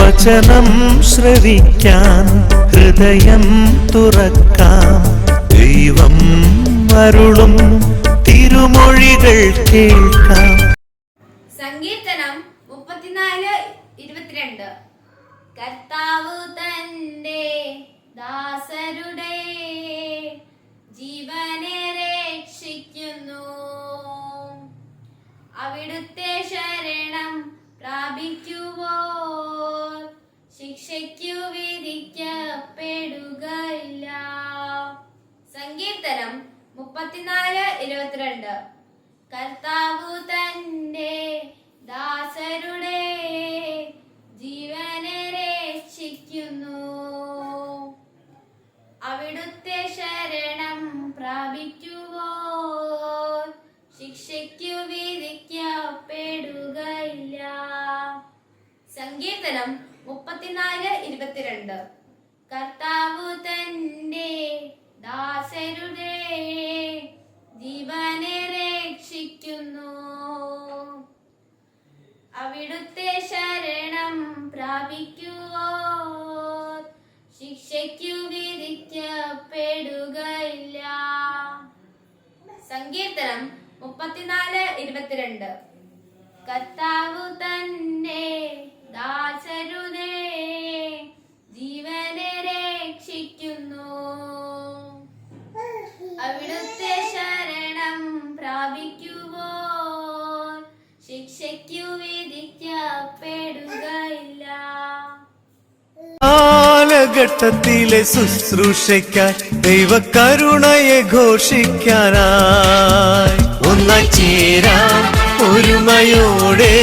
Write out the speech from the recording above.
വചനം ശ്രവിക്കാൻ ഹൃദയം തുറക്കാം. ദൈവം അരുളും തിരുമൊഴികൾ കേൾക്കാം. സങ്കീർത്തനം 34:22. കർത്താവ് തന്റെ ദാസരുടെ ജീവനെ രക്ഷിക്കുന്നു. അവിടുത്തെ ശരണം പ്രാപിക്കുവോർ ശിക്ഷയ്ക്കു വിധിക്കപ്പെടുകയില്ല. സങ്കീർത്തനം 34:22. കർത്താവ് തന്റെ ദാസരുടെ ജീവനെ രക്ഷിക്കുന്നു. അവിടുത്തെ ശരണം പ്രാപിക്കുവോർ ശിക്ഷയ്ക്കു വിധിക്കപ്പെടുകയില്ല. സങ്കീർത്തനം 34:22. കർത്താവ് തന്റെ ദാസരുടെ ജീവനെ രക്ഷിക്കുന്നു. അവിടുത്തെ ശരണം പ്രാപിക്കുവോർ ശിക്ഷയ്ക്കു വിധിക്കപ്പെടുകയില്ല. സങ്കീർത്തനം 34:22. കർത്താവ് തന്റെ ദാസരുടെ ജീവനെ രക്ഷിക്കുന്നു. അവിടുത്തെ ശരണം പ്രാപിക്കുവോർ ശിക്ഷയ്ക്കു വിധിക്കപ്പെടുകയില്ല. കാലഘട്ടത്തിലെ ശുശ്രൂഷയ്ക്കായി ദൈവകരുണയെ ഘോഷിക്കാനായി ഒന്നായി ചേരാം ഒരുമയോടെ.